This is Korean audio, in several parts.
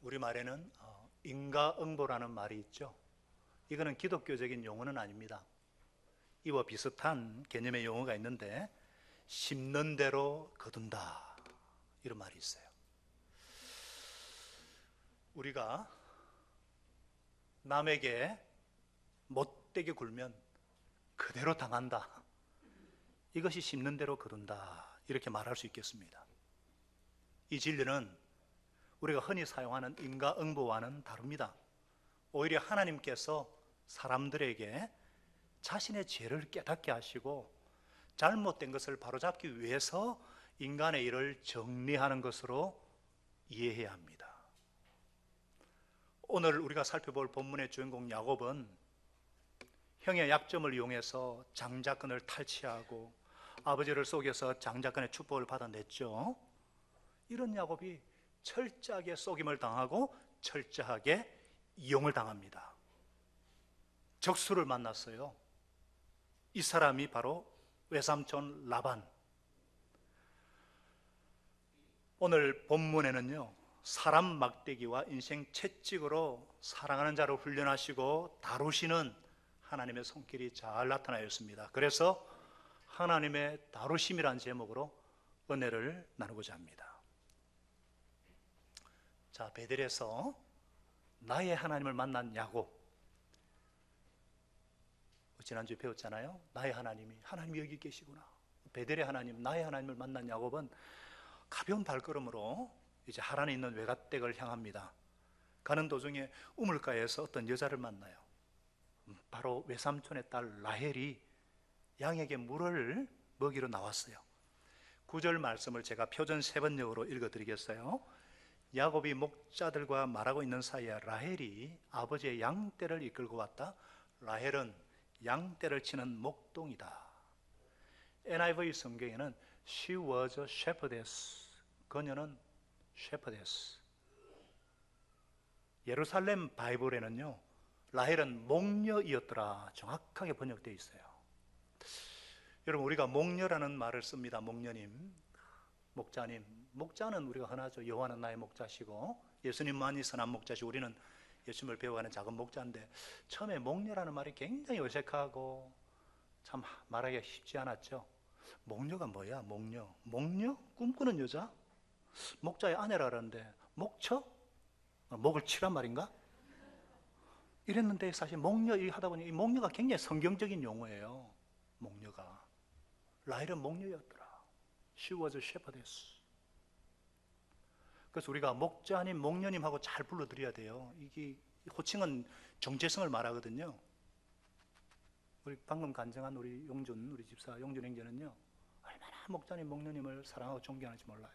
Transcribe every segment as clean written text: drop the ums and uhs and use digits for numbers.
우리말에는 인과응보라는 말이 있죠. 이거는 기독교적인 용어는 아닙니다. 이와 비슷한 개념의 용어가 있는데 심는 대로 거둔다 이런 말이 있어요. 우리가 남에게 못되게 굴면 그대로 당한다. 이것이 심는 대로 거둔다 이렇게 말할 수 있겠습니다. 이 진리는 우리가 흔히 사용하는 인과응보와는 다릅니다. 오히려 하나님께서 사람들에게 자신의 죄를 깨닫게 하시고 잘못된 것을 바로잡기 위해서 인간의 일을 정리하는 것으로 이해해야 합니다. 오늘 우리가 살펴볼 본문의 주인공 야곱은 형의 약점을 이용해서 장자권을 탈취하고 아버지를 속여서 장자권의 축복을 받아냈죠. 이런 야곱이 철저하게 속임을 당하고 철저하게 이용을 당합니다. 적수를 만났어요. 이 사람이 바로 외삼촌 라반. 오늘 본문에는요, 사람 막대기와 인생 채찍으로 사랑하는 자를 훈련하시고 다루시는 하나님의 손길이 잘 나타나 있습니다. 그래서 하나님의 다루심이라는 제목으로 은혜를 나누고자 합니다. 자, 베델에서 나의 하나님을 만난 야곱. 지난주에 배웠잖아요. 나의 하나님이 여기 계시구나. 베델의 하나님, 나의 하나님을 만난 야곱은 가벼운 발걸음으로 이제 하란에 있는 외갓댁을 향합니다. 가는 도중에 우물가에서 어떤 여자를 만나요. 바로 외삼촌의 딸 라헬이 양에게 물을 먹이러 나왔어요. 9절 말씀을 제가 표전 3번역으로 읽어드리겠어요. 야곱이 목자들과 말하고 있는 사이에 라헬이 아버지의 양떼를 이끌고 왔다. 라헬은 양떼를 치는 목동이다. NIV 성경에는 She was a shepherdess. 그녀는 shepherdess. 예루살렘 바이블에는요, 라헬은 목녀이었더라 정확하게 번역되어 있어요. 여러분, 우리가 목녀라는 말을 씁니다. 목녀님, 목자님. 목자는 우리가 흔하죠. 여호와는 나의 목자시고 예수님만이 선한 목자시고 우리는 예수님을 배워가는 작은 목자인데, 처음에 목녀라는 말이 굉장히 어색하고 참 말하기가 쉽지 않았죠. 목녀가 뭐야? 목녀? 꿈꾸는 여자? 목자의 아내라 그러는데 목처? 목을 치란 말인가? 이랬는데 사실 목녀 하다 보니 이 목녀가 굉장히 성경적인 용어예요. 목녀가. 라헬은 목녀였더라. She was a shepherdess. 그래서 우리가 목자님, 목녀님하고 잘 불러드려야 돼요. 이게 호칭은 정체성을 말하거든요. 우리 방금 간증한 우리 집사 용준 형제는요, 얼마나 목자님, 목녀님을 사랑하고 존경하는지 몰라요.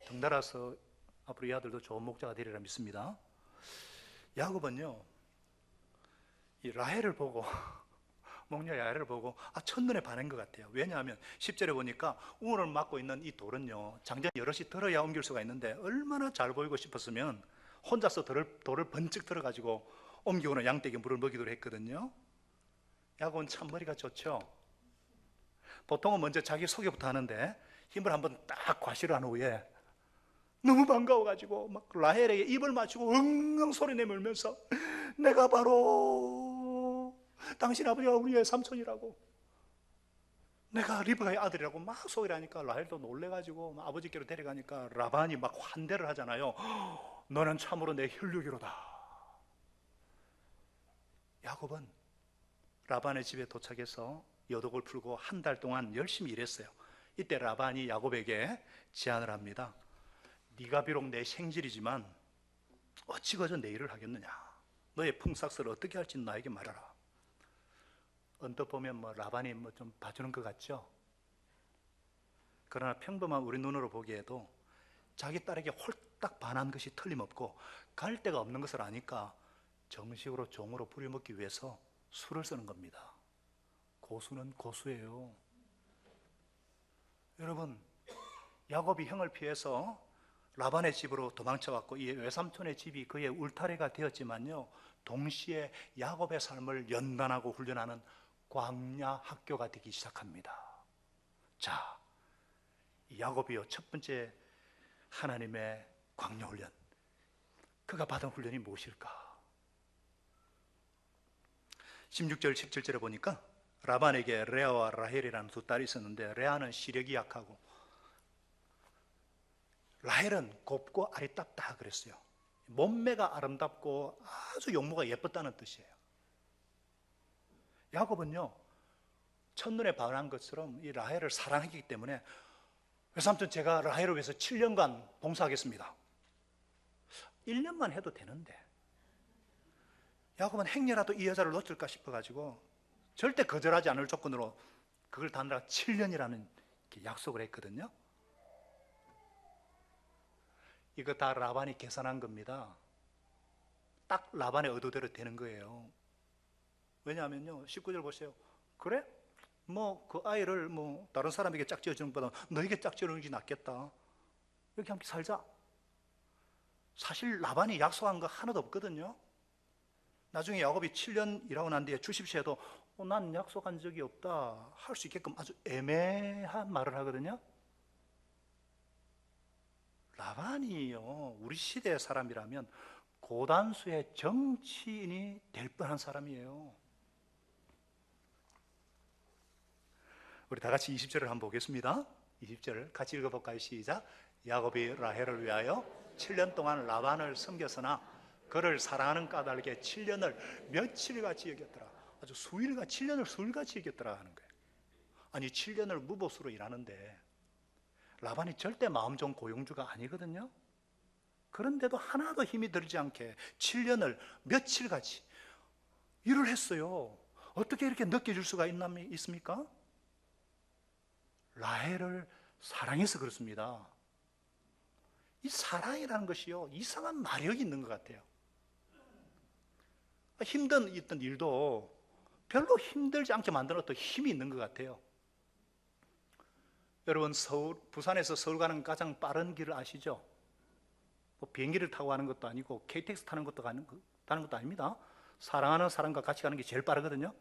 덩달아서 앞으로 이 아들도 좋은 목자가 되리라 믿습니다. 야곱은요, 이 라헬을 보고 목녀 야헬을 보고 첫눈에 반한 것 같아요. 왜냐하면 10절에 보니까 우물을 막고 있는 이 돌은요, 장전 여럿이 들어야 옮길 수가 있는데 얼마나 잘 보이고 싶었으면 혼자서 돌을 번쩍 들어가지고 옮기고는 양떼에게 물을 먹이도록 했거든요. 야곱은 참 머리가 좋죠. 보통은 먼저 자기 소개부터 하는데 힘을 한번 딱 과시를 한 후에 너무 반가워가지고 막 라헬에게 입을 맞추고 엉엉 소리 내밀면서 내가 바로 당신 아버지가 우리의 삼촌이라고, 내가 리브가의 아들이라고 막 소개를 하니까 라헬도 놀래가지고 아버지께로 데려가니까 라반이 막 환대를 하잖아요. 너는 참으로 내 혈육이로다. 야곱은 라반의 집에 도착해서 여독을 풀고 한 달 동안 열심히 일했어요. 이때 라반이 야곱에게 제안을 합니다. 네가 비록 내 생질이지만 어찌 그저 내 일을 하겠느냐. 너의 품삯을 어떻게 할지는 나에게 말하라. 언뜻 보면 라반이 좀 봐주는 것 같죠. 그러나 평범한 우리 눈으로 보기에도 자기 딸에게 홀딱 반한 것이 틀림없고 갈 데가 없는 것을 아니까 정식으로 종으로 부려먹기 위해서 수를 쓰는 겁니다. 고수는 고수예요. 여러분, 야곱이 형을 피해서 라반의 집으로 도망쳐왔고 이 외삼촌의 집이 그의 울타리가 되었지만요, 동시에 야곱의 삶을 연단하고 훈련하는 광야 학교가 되기 시작합니다. 자, 야곱이요, 첫 번째 하나님의 광야 훈련, 그가 받은 훈련이 무엇일까? 16절 17절에 보니까 라반에게 레아와 라헬이라는 두 딸이 있었는데, 레아는 시력이 약하고 라헬은 곱고 아리답다 그랬어요. 몸매가 아름답고 아주 용모가 예뻤다는 뜻이에요. 야곱은요, 첫눈에 반한 것처럼 이 라헬을 사랑하기 때문에, 그래서 아무튼 제가 라헬을 위해서 7년간 봉사하겠습니다. 1년만 해도 되는데 야곱은 행여라도 이 여자를 놓칠까 싶어가지고 절대 거절하지 않을 조건으로 그걸 단다가 7년이라는 약속을 했거든요. 이거 다 라반이 계산한 겁니다. 딱 라반의 의도대로 되는 거예요. 왜냐하면요, 19절 보세요. 그래? 뭐 그 아이를 뭐 다른 사람에게 짝지어주는 것보다 너에게 짝지어주는 게 낫겠다. 이렇게 함께 살자. 사실 라반이 약속한 거 하나도 없거든요. 나중에 야곱이 7년 일하고 난 뒤에 주십시오 해도 난 약속한 적이 없다 할 수 있게끔 아주 애매한 말을 하거든요. 라반이요, 우리 시대의 사람이라면 고단수의 정치인이 될 뻔한 사람이에요. 우리 다 같이 20절을 한번 보겠습니다. 20절 같이 읽어볼까요? 시작. 야곱이 라헬을 위하여 7년 동안 라반을 섬겼으나 그를 사랑하는 까닭에 7년을 며칠같이 여겼더라. 아주 수일같이, 7년을 수일같이 여겼더라 하는 거예요. 아니 7년을 무보수로 일하는데 라반이 절대 마음 좋은 고용주가 아니거든요. 그런데도 하나도 힘이 들지 않게 7년을 며칠같이 일을 했어요. 어떻게 이렇게 느껴질 수가 있습니까? 라헬을 사랑해서 그렇습니다. 이 사랑이라는 것이요, 이상한 마력이 있는 것 같아요. 힘든 있던 일도 별로 힘들지 않게 만드는 어떤 힘이 있는 것 같아요. 여러분, 부산에서 서울 가는 가장 빠른 길을 아시죠? 뭐 비행기를 타고 가는 것도 아니고 KTX 타는 것도 아닙니다. 사랑하는 사람과 같이 가는 게 제일 빠르거든요.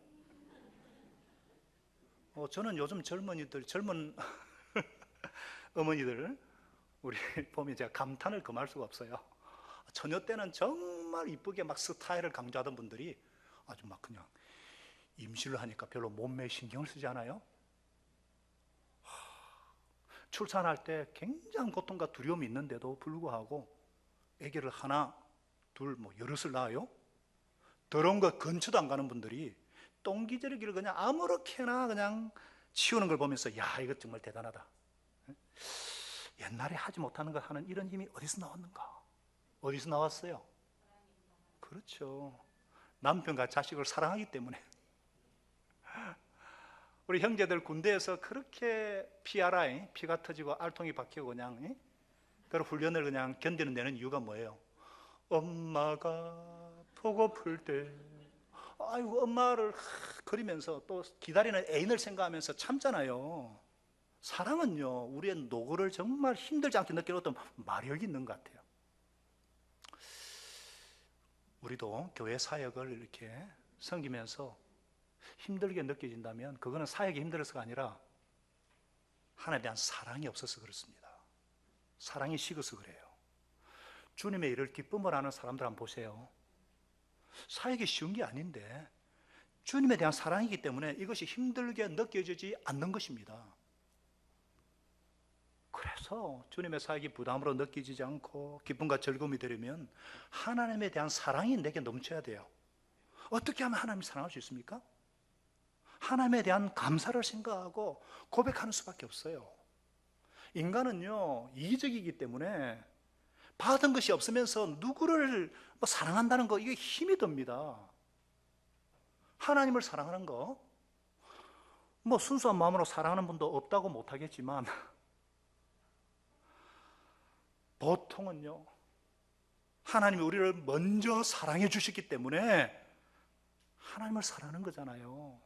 저는 요즘 젊은 어머니들 우리 보면 제가 감탄을 금할 수가 없어요. 처녀 때는 정말 이쁘게 막 스타일을 강조하던 분들이 아주 막 그냥 임신을 하니까 별로 몸매에 신경을 쓰지 않아요? 출산할 때 굉장한 고통과 두려움이 있는데도 불구하고 아기를 하나, 둘, 뭐 여럿을 낳아요. 더러운 거 근처도 안 가는 분들이 똥기저귀를 그냥 아무렇게나 그냥 치우는 걸 보면서 야, 이거 정말 대단하다. 옛날에 하지 못하는 걸 하는 이런 힘이 어디서 나왔는가? 어디서 나왔어요? 그렇죠. 남편과 자식을 사랑하기 때문에. 우리 형제들 군대에서 그렇게 피가 터지고 알통이 박히고 그냥 그런 훈련을 그냥 견디는 데는 이유가 뭐예요? 엄마가 보고플 때 아이고 엄마를 그리면서 또 기다리는 애인을 생각하면서 참잖아요. 사랑은요, 우리의 노고를 정말 힘들지 않게 느끼는 어떤 마력이 있는 것 같아요. 우리도 교회 사역을 이렇게 섬기면서 힘들게 느껴진다면 그거는 사역이 힘들어서가 아니라 하나님에 대한 사랑이 없어서 그렇습니다. 사랑이 식어서 그래요. 주님의 일을 기쁨을 하는 사람들 한번 보세요. 사역이 쉬운 게 아닌데 주님에 대한 사랑이기 때문에 이것이 힘들게 느껴지지 않는 것입니다. 그래서 주님의 사역이 부담으로 느껴지지 않고 기쁨과 즐거움이 되려면 하나님에 대한 사랑이 내게 넘쳐야 돼요. 어떻게 하면 하나님을 사랑할 수 있습니까? 하나님에 대한 감사를 생각하고 고백하는 수밖에 없어요. 인간은요, 이기적이기 때문에 받은 것이 없으면서 누구를 사랑한다는 거, 이게 힘이 듭니다. 하나님을 사랑하는 거, 뭐 순수한 마음으로 사랑하는 분도 없다고 못하겠지만 보통은요, 하나님이 우리를 먼저 사랑해 주셨기 때문에 하나님을 사랑하는 거잖아요.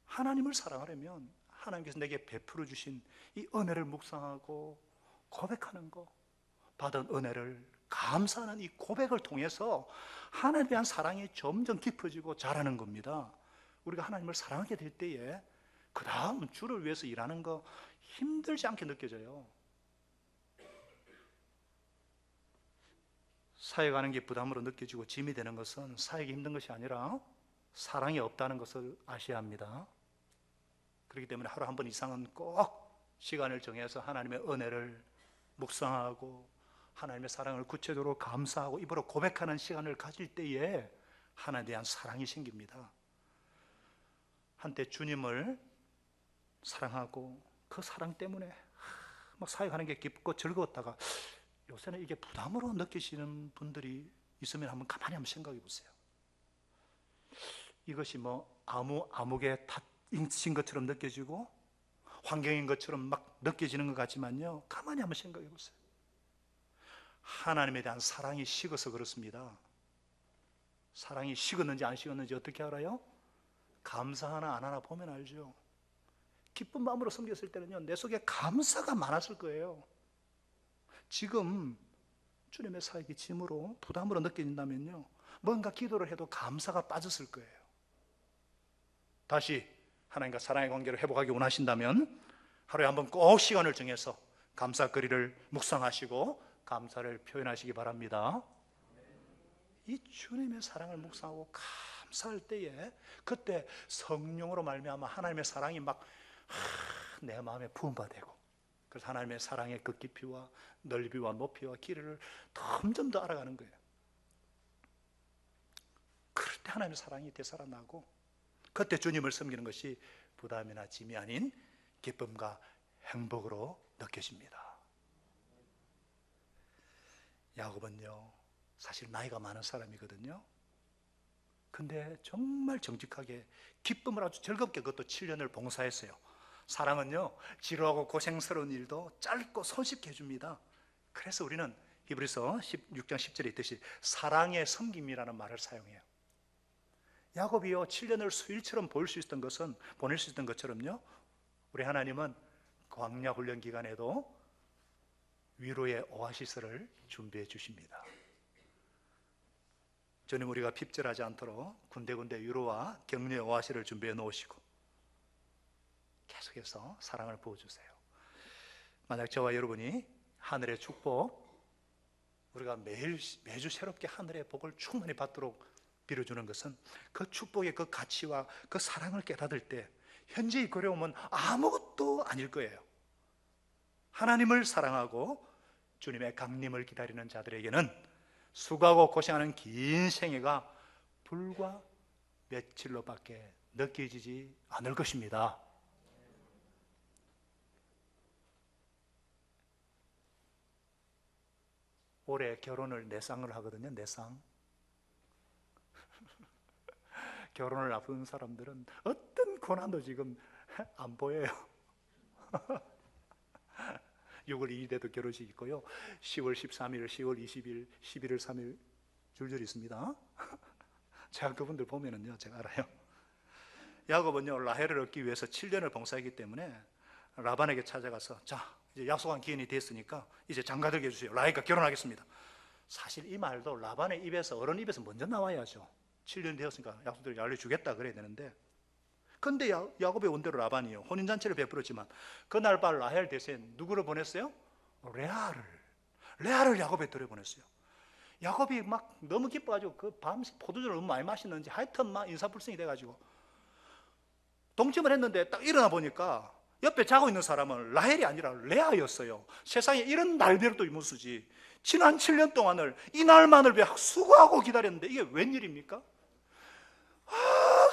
하나님을 사랑하려면 하나님께서 내게 베풀어 주신 이 은혜를 묵상하고 고백하는 거, 받은 은혜를 감사하는 이 고백을 통해서 하나님에 대한 사랑이 점점 깊어지고 자라는 겁니다. 우리가 하나님을 사랑하게 될 때에 그 다음 주를 위해서 일하는 거 힘들지 않게 느껴져요. 사회 가는 게 부담으로 느껴지고 짐이 되는 것은 사회가 힘든 것이 아니라 사랑이 없다는 것을 아셔야 합니다. 그렇기 때문에 하루 한 번 이상은 꼭 시간을 정해서 하나님의 은혜를 묵상하고 하나님의 사랑을 구체적으로 감사하고 입으로 고백하는 시간을 가질 때에 하나님에 대한 사랑이 생깁니다. 한때 주님을 사랑하고 그 사랑 때문에 막 사회 가는 게 기쁘고 즐거웠다가 요새는 이게 부담으로 느끼시는 분들이 있으면 한번 가만히 한번 생각해 보세요. 이것이 뭐 암흑의 탓인 것처럼 느껴지고 환경인 것처럼 막 느껴지는 것 같지만요, 가만히 한번 생각해 보세요. 하나님에 대한 사랑이 식어서 그렇습니다. 사랑이 식었는지 안 식었는지 어떻게 알아요? 감사하나 안 하나 보면 알죠. 기쁜 마음으로 섬겼을 때는요, 내 속에 감사가 많았을 거예요. 지금 주님의 사역이 짐으로 부담으로 느껴진다면요, 뭔가 기도를 해도 감사가 빠졌을 거예요. 다시 하나님과 사랑의 관계를 회복하기 원하신다면 하루에 한번 꼭 시간을 정해서 감사거리를 묵상하시고 감사를 표현하시기 바랍니다. 이 주님의 사랑을 묵상하고 감사할 때에 그때 성령으로 말미암아 하나님의 사랑이 막 내 마음에 부음받고, 그래서 하나님의 사랑의 그 깊이와 넓이와 높이와 길이를 점점 더 알아가는 거예요. 그럴 때 하나님의 사랑이 되살아나고 그때 주님을 섬기는 것이 부담이나 짐이 아닌 기쁨과 행복으로 느껴집니다. 야곱은요, 사실 나이가 많은 사람이거든요. 근데 정말 정직하게 기쁨을 아주 즐겁게 그것도 7년을 봉사했어요. 사랑은요, 지루하고 고생스러운 일도 짧고 손쉽게 해줍니다. 그래서 우리는 히브리서 6장 10절에 있듯이 사랑의 섬김이라는 말을 사용해요. 야곱이요, 7년을 수일처럼 보낼 수 있었던 것처럼요, 우리 하나님은 광야 훈련 기간에도 위로의 오아시스를 준비해 주십니다. 저는 우리가 핍절하지 않도록 군데군데 위로와 격려의 오아시스를 준비해 놓으시고 계속해서 사랑을 부어주세요. 만약 저와 여러분이 하늘의 축복, 우리가 매주 새롭게 하늘의 복을 충만히 받도록 빌어주는 것은 그 축복의 그 가치와 그 사랑을 깨닫을 때 현재의 어려움은 아무것도 아닐 거예요. 하나님을 사랑하고 주님의 강림을 기다리는 자들에게는 수고하고 고생하는 긴 생애가 불과 며칠로밖에 느껴지지 않을 것입니다. 올해 결혼을 내상을 하거든요. 내상. 결혼을 앞둔 사람들은 어떤 고난도 지금 안 보여요. 6월 2일에도 결혼식 있고요, 10월 13일, 10월 20일, 11월 3일 줄줄이 있습니다. 제가 그분들 보면은요, 제가 알아요. 야곱은요, 라헬을 얻기 위해서 7년을 봉사했기 때문에 라반에게 찾아가서, 자, 이제 약속한 기한이 됐으니까 이제 장가들게 해주세요. 라헬과 결혼하겠습니다. 사실 이 말도 라반의 입에서, 어른 입에서 먼저 나와야죠. 7년이 되었으니까 약속대로 알려주겠다 그래야 되는데, 근데 야곱의 원대로 라반이요, 혼인잔치를 베풀었지만 그날 밤 라헬 대신 누구를 보냈어요? 레아를 야곱에 들여보냈어요. 야곱이 막 너무 기뻐가지고 그 밤 포도주를 너무 많이 마시는지 하여튼 막 인사불성이 돼가지고 동침을 했는데 딱 일어나 보니까 옆에 자고 있는 사람은 라헬이 아니라 레아였어요. 세상에 이런 날벼락도 이무수지. 지난 7년 동안을 이 날만을 위해 수고하고 기다렸는데 이게 웬일입니까?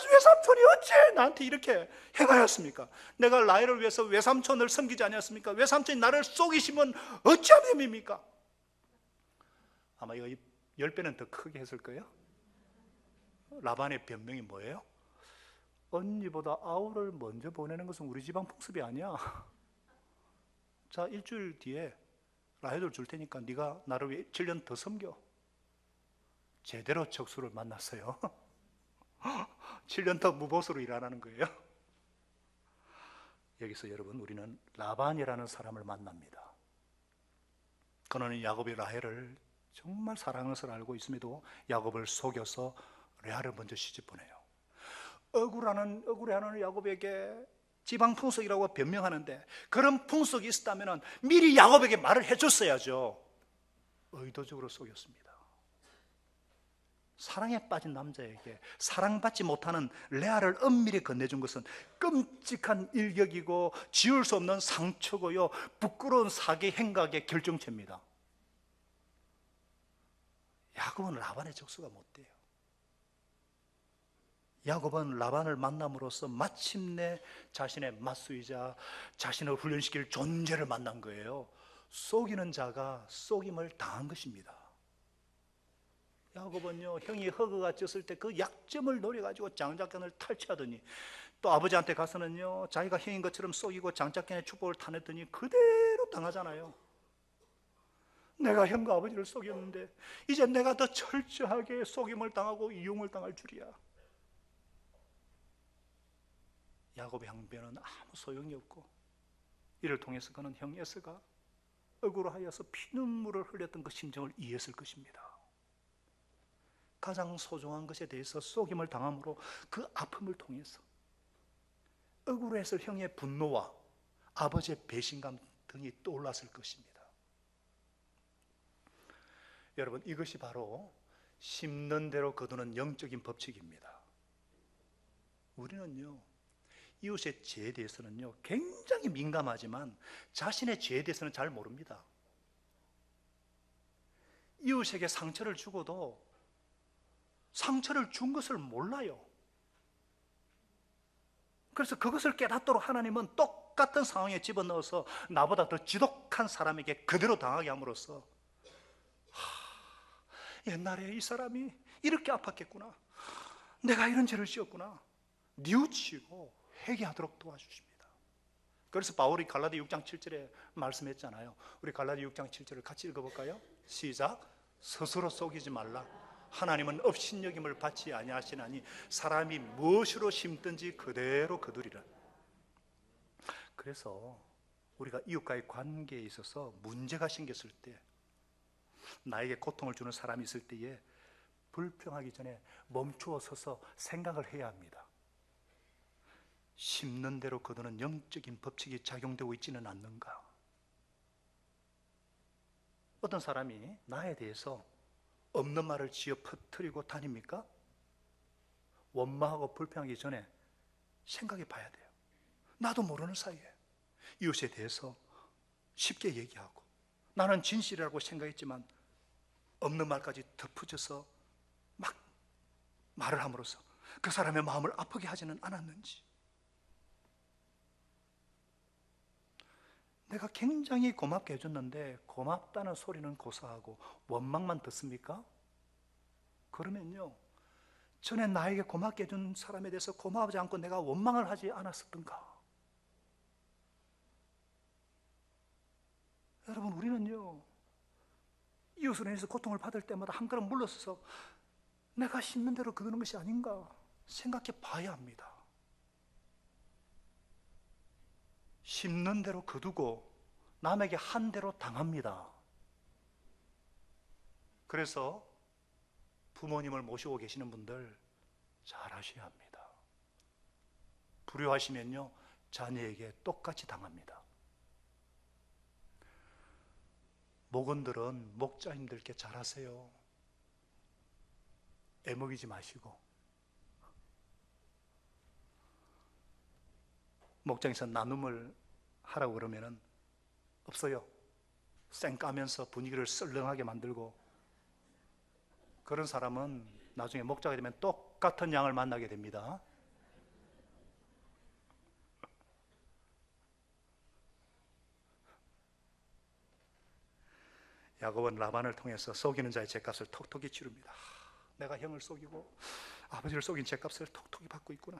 외삼촌이 어째 나한테 이렇게 행하였습니까? 내가 라헬을 위해서 외삼촌을 섬기지 않았습니까? 외삼촌이 나를 속이시면 어찌하면 됨입니까? 아마 이거 10배는 더 크게 했을 거예요. 라반의 변명이 뭐예요? 언니보다 아우를 먼저 보내는 것은 우리 집안 풍습이 아니야. 자, 일주일 뒤에 라헬을 줄 테니까 네가 나를 위해 7년 더 섬겨. 제대로 적수를 만났어요. 7년 더 무보수로 일하라는 거예요. 여기서 여러분, 우리는 라반이라는 사람을 만납니다. 그는 야곱이 라헬을 정말 사랑하는 것을 알고 있음에도 야곱을 속여서 레아를 먼저 시집 보내요. 억울해하는 야곱에게 지방 풍속이라고 변명하는데, 그런 풍속이 있었다면 미리 야곱에게 말을 해줬어야죠. 의도적으로 속였습니다. 사랑에 빠진 남자에게 사랑받지 못하는 레아를 은밀히 건네준 것은 끔찍한 일격이고 지울 수 없는 상처고요, 부끄러운 사기 행각의 결정체입니다. 야곱은 라반의 족수가 못 돼요. 야곱은 라반을 만남으로써 마침내 자신의 맞수이자 자신을 훈련시킬 존재를 만난 거예요. 속이는 자가 속임을 당한 것입니다. 야곱은요, 형이 허그가 졌을 때 그 약점을 노려가지고 장자권을 탈취하더니, 또 아버지한테 가서는요, 자기가 형인 것처럼 속이고 장자권의 축복을 타냈더니 그대로 당하잖아요. 내가 형과 아버지를 속였는데 이제 내가 더 철저하게 속임을 당하고 이용을 당할 줄이야. 야곱의 항변은 아무 소용이 없고, 이를 통해서 그는 형 에서가 억울하여서 피눈물을 흘렸던 그 심정을 이해했을 것입니다. 가장 소중한 것에 대해서 속임을 당함으로 그 아픔을 통해서 억울해서 형의 분노와 아버지의 배신감 등이 떠올랐을 것입니다. 여러분, 이것이 바로 심는 대로 거두는 영적인 법칙입니다. 우리는요, 이웃의 죄에 대해서는요 굉장히 민감하지만 자신의 죄에 대해서는 잘 모릅니다. 이웃에게 상처를 주고도 상처를 준 것을 몰라요. 그래서 그것을 깨닫도록 하나님은 똑같은 상황에 집어넣어서 나보다 더 지독한 사람에게 그대로 당하게 함으로써, 옛날에 이 사람이 이렇게 아팠겠구나, 내가 이런 죄를 지었구나, 뉘우치고 회개하도록 도와주십니다. 그래서 바울이 갈라디 6장 7절에 말씀했잖아요. 우리 갈라디 6장 7절을 같이 읽어볼까요? 시작. 스스로 속이지 말라. 하나님은 업신여김을 받지 아니하시나니 사람이 무엇으로 심든지 그대로 거두리라. 그래서 우리가 이웃과의 관계에 있어서 문제가 생겼을 때, 나에게 고통을 주는 사람이 있을 때에 불평하기 전에 멈추어 서서 생각을 해야 합니다. 심는 대로 거두는 영적인 법칙이 작용되고 있지는 않는가? 어떤 사람이 나에 대해서 없는 말을 지어 퍼뜨리고 다닙니까? 원망하고 불평하기 전에 생각해 봐야 돼요. 나도 모르는 사이에 이웃에 대해서 쉽게 얘기하고, 나는 진실이라고 생각했지만 없는 말까지 덧붙여서 막 말을 함으로써 그 사람의 마음을 아프게 하지는 않았는지. 내가 굉장히 고맙게 해줬는데 고맙다는 소리는 고사하고 원망만 듣습니까? 그러면요, 전에 나에게 고맙게 해준 사람에 대해서 고마워하지 않고 내가 원망을 하지 않았었던가? 여러분, 우리는요, 이웃으로 인해서 고통을 받을 때마다 한 걸음 물러서서 내가 심는 대로 거두는 것이 아닌가 생각해 봐야 합니다. 심는 대로 거두고 남에게 한 대로 당합니다. 그래서 부모님을 모시고 계시는 분들 잘 하셔야 합니다. 불효하시면요, 자녀에게 똑같이 당합니다. 목원들은 목자님들께 잘하세요. 애먹이지 마시고. 목장에서 나눔을 하라고 그러면은 없어요. 쌩 까면서 분위기를 썰렁하게 만들고, 그런 사람은 나중에 목자가 되면 똑같은 양을 만나게 됩니다. 야곱은 라반을 통해서 속이는 자의 죄값을 톡톡히 치릅니다. 내가 형을 속이고 아버지를 속인 죄값을 톡톡히 받고 있구나.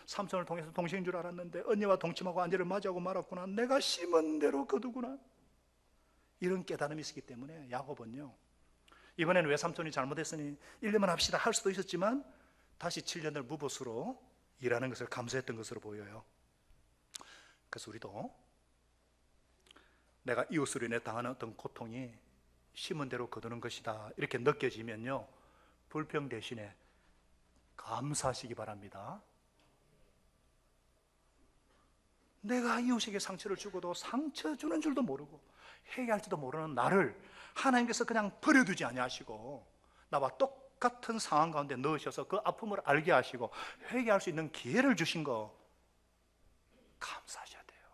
삼손을 통해서 동생인 줄 알았는데 언니와 동침하고 안제를 맞이하고 말았구나. 내가 심은 대로 거두구나. 이런 깨달음이 있었기 때문에 야곱은요, 이번에는 외삼촌이 잘못했으니 1년만 합시다 할 수도 있었지만 다시 7년을 무보수로 일하는 것을 감수했던 것으로 보여요. 그래서 우리도 내가 이웃으로 인해 당하는 어떤 고통이 심은 대로 거두는 것이다 이렇게 느껴지면요, 불평 대신에 감사하시기 바랍니다. 내가 이웃에게 상처를 주고도 상처 주는 줄도 모르고 회개할지도 모르는 나를 하나님께서 그냥 버려두지 아니하시고 나와 똑같은 상황 가운데 넣으셔서 그 아픔을 알게 하시고 회개할 수 있는 기회를 주신 거 감사하셔야 돼요.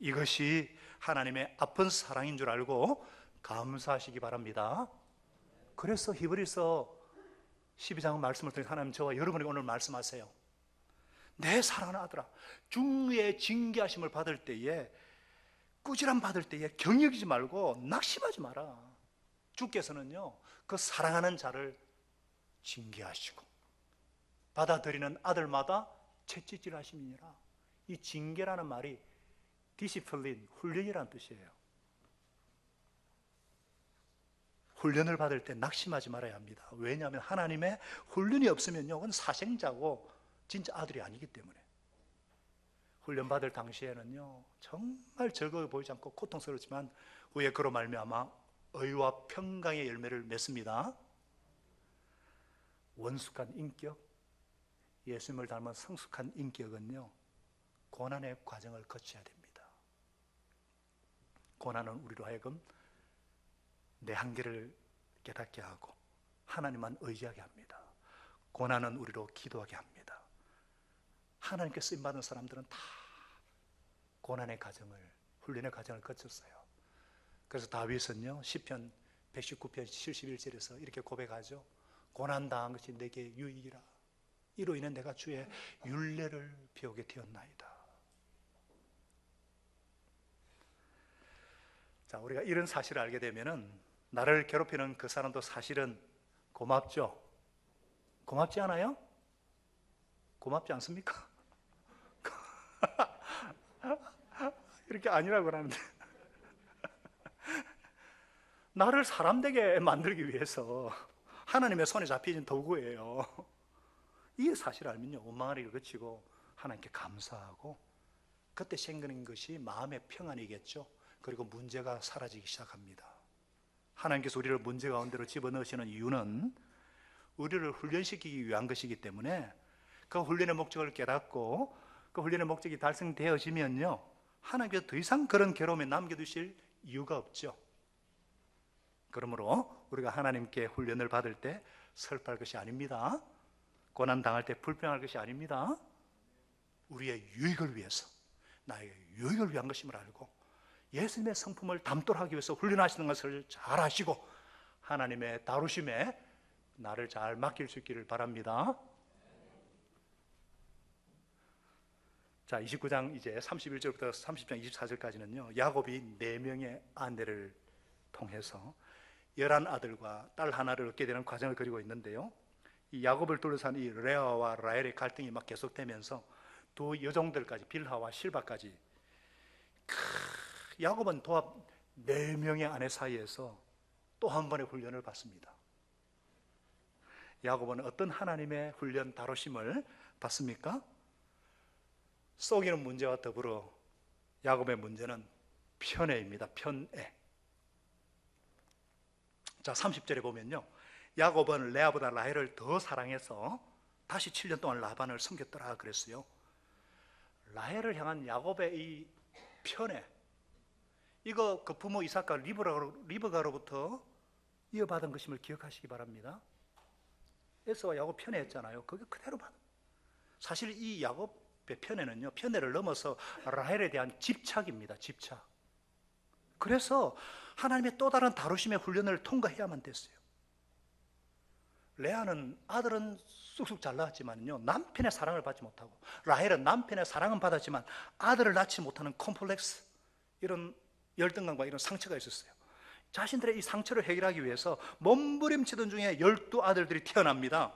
이것이 하나님의 아픈 사랑인 줄 알고 감사하시기 바랍니다. 그래서 히브리서 12장 말씀을 통해 하나님 저와 여러분에게 오늘 말씀하세요. 내 사랑하는 아들아, 중의 징계하심을 받을 때에, 꾸지람 받을 때에 경역이지 말고 낙심하지 마라. 주께서는요 그 사랑하는 자를 징계하시고 받아들이는 아들마다 채찍질 하심이니라. 이 징계라는 말이 디시플린, 훈련이라는 뜻이에요. 훈련을 받을 때 낙심하지 말아야 합니다. 왜냐하면 하나님의 훈련이 없으면요 그건 사생자고 진짜 아들이 아니기 때문에. 훈련 받을 당시에는요 정말 즐거워 보이지 않고 고통스럽지만 후에 그로 말미암아 의와 평강의 열매를 맺습니다. 원숙한 인격, 예수님을 닮은 성숙한 인격은요 고난의 과정을 거쳐야 됩니다. 고난은 우리로 하여금 내 한계를 깨닫게 하고 하나님만 의지하게 합니다. 고난은 우리로 기도하게 합니다. 하나님께 쓰임받은 사람들은 다 고난의 과정을, 훈련의 과정을 거쳤어요. 그래서 다윗은요 시편 119편 71절에서 이렇게 고백하죠. 고난당한 것이 내게 유익이라. 이로 인해 내가 주의 율례를 배우게 되었나이다. 자, 우리가 이런 사실을 알게 되면은 나를 괴롭히는 그 사람도 사실은 고맙죠? 고맙지 않아요? 고맙지 않습니까? 이렇게 아니라고 하는데 나를 사람되게 만들기 위해서 하나님의 손에 잡히는 도구예요. 이 사실을 알면요 원망하기를 그치고 하나님께 감사하고 그때 생기는 것이 마음의 평안이겠죠. 그리고 문제가 사라지기 시작합니다. 하나님께서 우리를 문제 가운데로 집어넣으시는 이유는 우리를 훈련시키기 위한 것이기 때문에 그 훈련의 목적을 깨닫고 그 훈련의 목적이 달성되어지면요 하나님께서 더 이상 그런 괴로움에 남겨두실 이유가 없죠. 그러므로 우리가 하나님께 훈련을 받을 때 슬퍼할 것이 아닙니다. 고난당할 때 불평할 것이 아닙니다. 우리의 유익을 위해서, 나의 유익을 위한 것임을 알고 예수님의 성품을 담도록 하기 위해서 훈련하시는 것을 잘 아시고 하나님의 다루심에 나를 잘 맡길 수 있기를 바랍니다. 자, 29장 이제 31절부터 30장 24절까지는요 야곱이 4명의 아내를 통해서 11아들과 딸 하나를 얻게 되는 과정을 그리고 있는데요, 이 야곱을 둘러싼 이 레아와 라헬의 갈등이 막 계속되면서 두 여종들까지, 빌하와 실바까지, 야곱은 도합 4명의 아내 사이에서 또 한 번의 훈련을 받습니다. 야곱은 어떤 하나님의 훈련 다루심을 받습니까? 속이는 문제와 더불어 야곱의 문제는 편애입니다. 편애. 자, 30절에 보면요 야곱은 레아보다 라헬을 더 사랑해서 다시 7년 동안 라반을 섬겼더라 그랬어요. 라헬을 향한 야곱의 이 편애, 이거 그 부모 이삭과 리브가로부터 이어받은 것임을 기억하시기 바랍니다. 에서와 야곱 편애했잖아요. 그게 그대로 받은. 사실 이 야곱의 편애는요 편애를 넘어서 라헬에 대한 집착입니다. 집착. 그래서 하나님의 또 다른 다루심의 훈련을 통과해야만 됐어요. 레아는 아들은 쑥쑥 잘 낳았지만요 남편의 사랑을 받지 못하고, 라헬은 남편의 사랑은 받았지만 아들을 낳지 못하는 콤플렉스, 이런 열등감과 이런 상처가 있었어요. 자신들의 이 상처를 해결하기 위해서 몸부림치던 중에 12아들들이 태어납니다.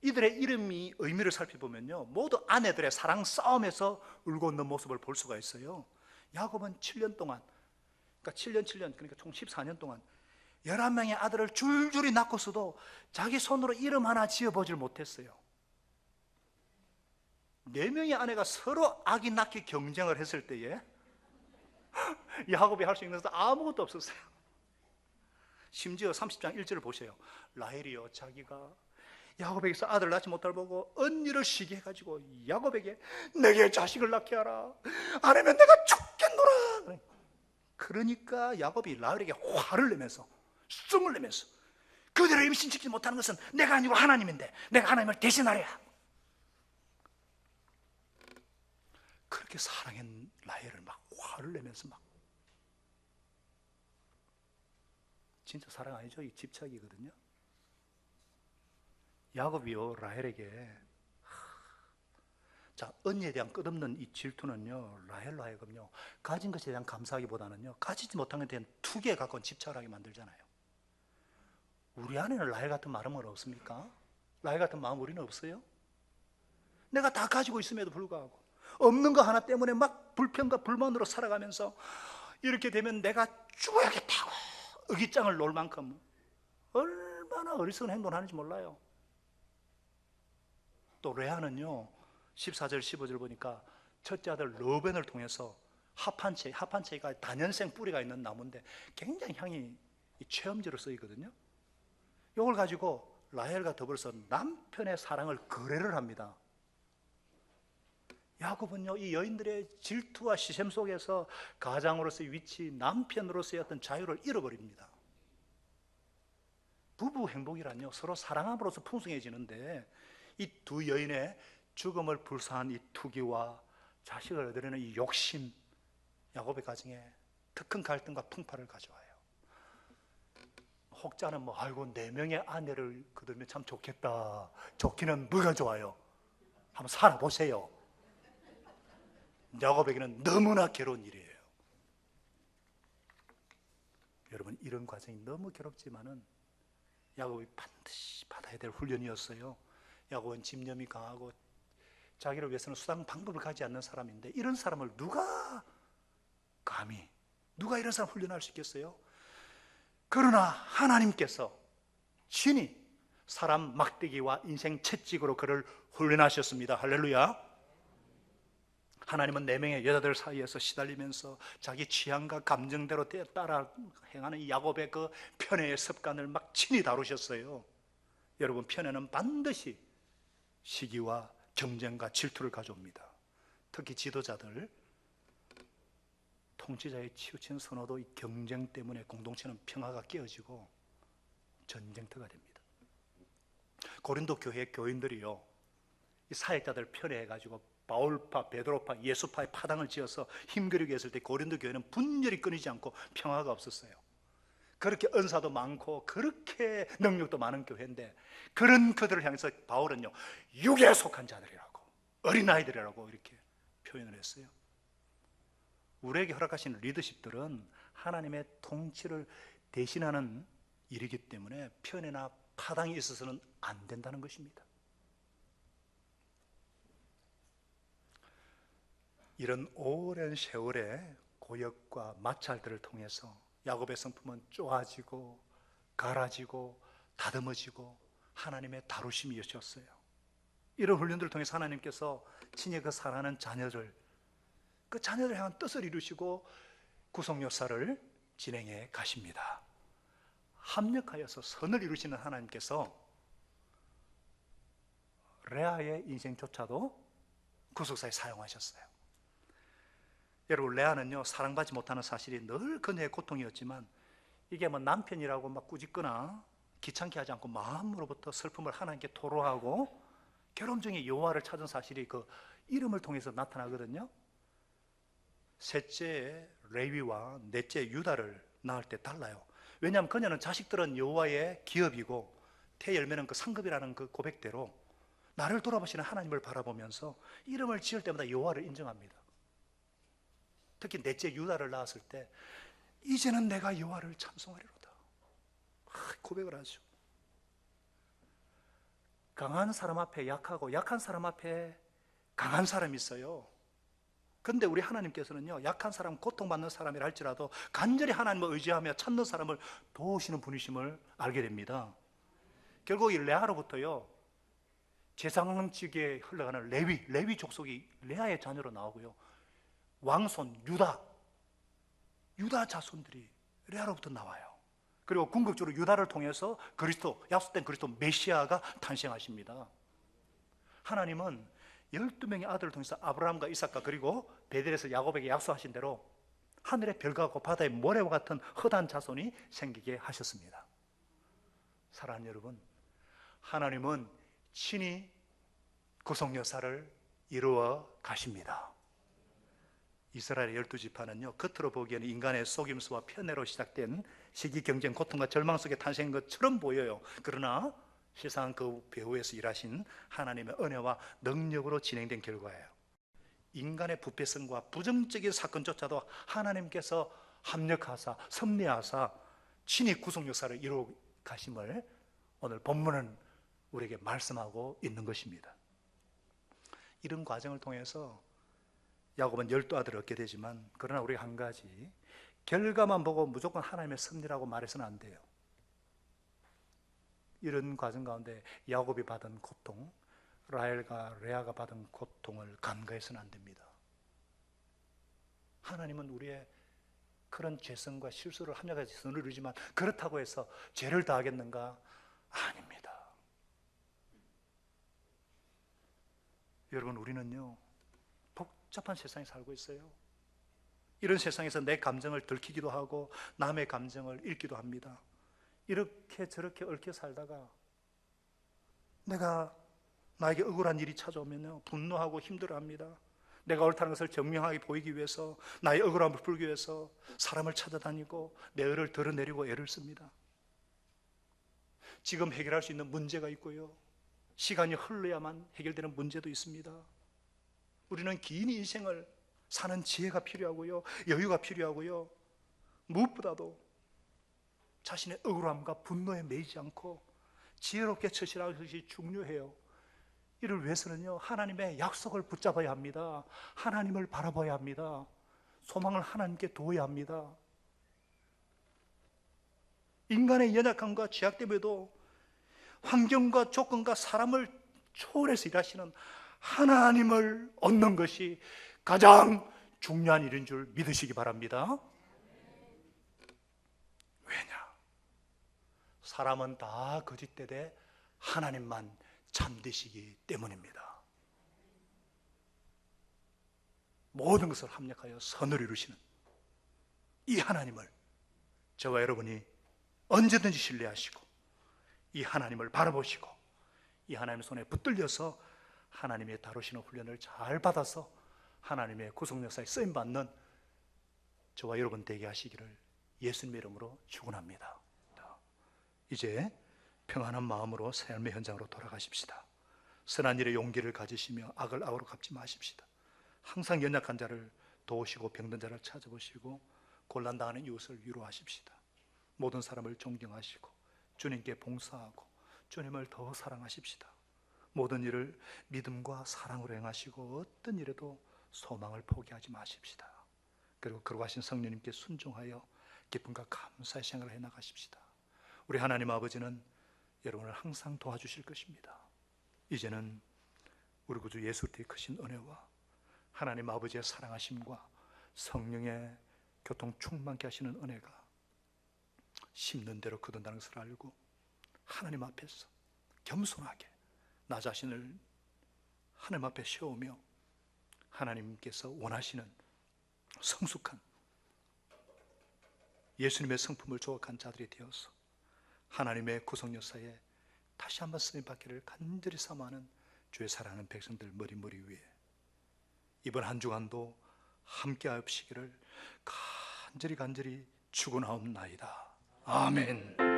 이들의 이름이 의미를 살펴보면요 모두 아내들의 사랑 싸움에서 울고 웃는 모습을 볼 수가 있어요. 야곱은 7년 동안, 그러니까 7년 그러니까 총 14년 동안 11명의 아들을 줄줄이 낳고서도 자기 손으로 이름 하나 지어보질 못했어요. 4명의 아내가 서로 아기 낳기 경쟁을 했을 때에 야곱이 할 수 있는 것은 아무것도 없었어요. 심지어 30장 1절을 보세요. 라헬이요 자기가 야곱에게서 아들을 낳지 못할 보고 언니를 시기 해가지고 야곱에게 내게 자식을 낳게 하라, 안 하면 내가 죽겠노라. 그러니까 야곱이 라헬에게 화를 내면서, 썽을 내면서, 그대로 임신시키지 못하는 것은 내가 아니고 하나님인데 내가 하나님을 대신하랴. 그렇게 사랑한 라헬을 막 화를 내면서 막, 진짜 사랑 아니죠? 이 집착이거든요. 야곱이요 라헬에게, 자, 언니에 대한 끝없는 이 질투는요 라헬로 하여금요 가진 것에 대한 감사하기보다는요 가지지 못한 것에 대한 투기에 가까운 집착을 하게 만들잖아요. 우리 안에는 라헬 같은 마음은 없습니까? 라헬 같은 마음 우리는 없어요? 내가 다 가지고 있음에도 불구하고 없는 거 하나 때문에 막 불평과 불만으로 살아가면서 이렇게 되면 내가 죽어야겠다고 의기장을 놓을 만큼 얼마나 어리석은 행동을 하는지 몰라요. 또 레아는요 14절 15절 보니까 첫째 아들 르벤을 통해서 하판체가 다년생 뿌리가 있는 나무인데 굉장히 향이 체험제로 쓰이거든요. 이걸 가지고 라헬과 더불어서 남편의 사랑을 거래를 합니다. 야곱은요 이 여인들의 질투와 시샘 속에서 가장으로서의 위치, 남편으로서의 어떤 자유를 잃어버립니다. 부부 행복이란요 서로 사랑함으로써 풍성해지는데 이 두 여인의 죽음을 불사한 이 투기와 자식을 얻으려는 이 욕심, 야곱의 가정에 더 큰 갈등과 풍파를 가져와요. 혹자는 뭐 아이고 4명의 아내를 거두면 참 좋겠다. 좋기는 뭐가 좋아요? 한번 살아보세요. 야곱에게는 너무나 괴로운 일이에요. 여러분 이런 과정이 너무 괴롭지만은 야곱이 반드시 받아야 될 훈련이었어요. 야곱은 집념이 강하고 자기를 위해서는 수단 방법을 가지 않는 사람인데 이런 사람을 누가 이런 사람 훈련할 수 있겠어요? 그러나 하나님께서 친히 사람 막대기와 인생 채찍으로 그를 훈련하셨습니다. 할렐루야. 하나님은 4명의 여자들 사이에서 시달리면서 자기 취향과 감정대로 따라 행하는 이 야곱의 그 편애의 습관을 막 친히 다루셨어요. 여러분 편애는 반드시 시기와 경쟁과 질투를 가져옵니다. 특히 지도자들, 통치자의 치우친 선호도 이 경쟁 때문에 공동체는 평화가 깨어지고 전쟁터가 됩니다. 고린도 교회 교인들이요 이 사역자들 편애해가지고 바울파, 베드로파, 예수파의 파당을 지어서 힘겨루게 했을 때 고린도 교회는 분열이 끊이지 않고 평화가 없었어요. 그렇게 은사도 많고 그렇게 능력도 많은 교회인데 그런 그들을 향해서 바울은요 육에 속한 자들이라고, 어린아이들이라고 이렇게 표현을 했어요. 우리에게 허락하신 리더십들은 하나님의 통치를 대신하는 일이기 때문에 편애나 파당이 있어서는 안 된다는 것입니다. 이런 오랜 세월의 고역과 마찰들을 통해서 야곱의 성품은 쪼아지고 갈아지고 다듬어지고 하나님의 다루심이 이어졌어요. 이런 훈련들을 통해서 하나님께서 친히 그 사랑하는 자녀들, 그 자녀들 향한 뜻을 이루시고 구속 역사를 진행해 가십니다. 합력하여서 선을 이루시는 하나님께서 레아의 인생조차도 구속사에 사용하셨어요. 여러분 레아는요 사랑받지 못하는 사실이 늘 그녀의 고통이었지만 이게 뭐 남편이라고 막 꾸짖거나 귀찮게 하지 않고 마음으로부터 슬픔을 하나님께 토로하고 결혼 중에 여호와를 찾은 사실이 그 이름을 통해서 나타나거든요. 셋째 레위와 넷째 유다를 낳을 때 달라요. 왜냐하면 그녀는 자식들은 여호와의 기업이고 태열매는 그 상급이라는 그 고백대로 나를 돌아보시는 하나님을 바라보면서 이름을 지을 때마다 여호와를 인정합니다. 특히 넷째 유다를 낳았을 때 이제는 내가 여호와를 찬송하리로다 고백을 하죠. 강한 사람 앞에 약하고 약한 사람 앞에 강한 사람이 있어요. 그런데 우리 하나님께서는요 약한 사람, 고통받는 사람이라 할지라도 간절히 하나님을 의지하며 찾는 사람을 도우시는 분이심을 알게 됩니다. 결국 이 레아로부터요 제사장직에 흘러가는 레위 족속이 레아의 자녀로 나오고요 왕손 유다 자손들이 레아로부터 나와요. 그리고 궁극적으로 유다를 통해서 그리스도, 약속된 그리스도 메시아가 탄생하십니다. 하나님은 12명의 아들을 통해서 아브라함과 이삭과 그리고 베델에서 야곱에게 약속하신 대로 하늘의 별과 같고 바다의 모래와 같은 허다한 자손이 생기게 하셨습니다. 사랑하는 여러분, 하나님은 친히 구속역사를 이루어 가십니다. 이스라엘의 12지파는요, 겉으로 보기에는 인간의 속임수와 편애로 시작된 시기, 경쟁, 고통과 절망 속에 탄생한 것처럼 보여요. 그러나 실상 그 배후에서 일하신 하나님의 은혜와 능력으로 진행된 결과예요. 인간의 부패성과 부정적인 사건조차도 하나님께서 합력하사 섭리하사 친히 구속 역사를 이루어 가심을 오늘 본문은 우리에게 말씀하고 있는 것입니다. 이런 과정을 통해서 야곱은 12아들을 얻게 되지만, 그러나 우리가 한 가지, 결과만 보고 무조건 하나님의 섭리라고 말해서는 안 돼요. 이런 과정 가운데 야곱이 받은 고통, 라헬과 레아가 받은 고통을 간과해서는 안 됩니다. 하나님은 우리의 그런 죄성과 실수를 합력해서 선을 이루지만 그렇다고 해서 죄를 다하겠는가? 아닙니다. 여러분, 우리는요, 복잡한 세상에 살고 있어요. 이런 세상에서 내 감정을 들키기도 하고 남의 감정을 읽기도 합니다. 이렇게 저렇게 얽혀 살다가 나에게 억울한 일이 찾아오면요, 분노하고 힘들어합니다. 내가 옳다는 것을 증명하게 보이기 위해서, 나의 억울함을 풀기 위해서 사람을 찾아다니고 내 의를 드러내려고 애를 씁니다. 지금 해결할 수 있는 문제가 있고요, 시간이 흘러야만 해결되는 문제도 있습니다. 우리는 긴 인생을 사는 지혜가 필요하고요, 여유가 필요하고요, 무엇보다도 자신의 억울함과 분노에 매이지 않고 지혜롭게 처신하는 것이 중요해요. 이를 위해서는요, 하나님의 약속을 붙잡아야 합니다. 하나님을 바라봐야 합니다. 소망을 하나님께 두어야 합니다. 인간의 연약함과 죄악 때문에도 환경과 조건과 사람을 초월해서 일하시는 하나님을 얻는 것이 가장 중요한 일인 줄 믿으시기 바랍니다. 왜냐? 사람은 다 거짓되되 하나님만 참되시기 때문입니다. 모든 것을 합력하여 선을 이루시는 이 하나님을 저와 여러분이 언제든지 신뢰하시고 이 하나님을 바라보시고 이 하나님의 손에 붙들려서 하나님의 다루시는 훈련을 잘 받아서 하나님의 구속 역사에 쓰임받는 저와 여러분 되게 하시기를 예수님의 이름으로 축원합니다. 이제 평안한 마음으로 삶의 현장으로 돌아가십시다. 선한 일에 용기를 가지시며 악을 악으로 갚지 마십시다. 항상 연약한 자를 도우시고 병든 자를 찾아보시고 곤란당하는 이웃을 위로하십시다. 모든 사람을 존경하시고 주님께 봉사하고 주님을 더 사랑하십시다. 모든 일을 믿음과 사랑으로 행하시고 어떤 일에도 소망을 포기하지 마십시다. 그리고 거룩하신 성령님께 순종하여 기쁨과 감사의 생활을 해나가십시다. 우리 하나님 아버지는 여러분을 항상 도와주실 것입니다. 이제는 우리 구주 예수 그리스도의 크신 은혜와 하나님 아버지의 사랑하심과 성령의 교통 충만케 하시는 은혜가 심는 대로 거둔다는 것을 알고 하나님 앞에서 겸손하게 나 자신을 하나님 앞에 세우며 하나님께서 원하시는 성숙한 예수님의 성품을 조각한 자들이 되어서 하나님의 구속 역사에 다시 한번 쓰임받기를 간절히 사모하는 주의 사랑하는 백성들 머리 위에 이번 한 주간도 함께 하옵시기를 간절히 축원하옵나이다. 아멘.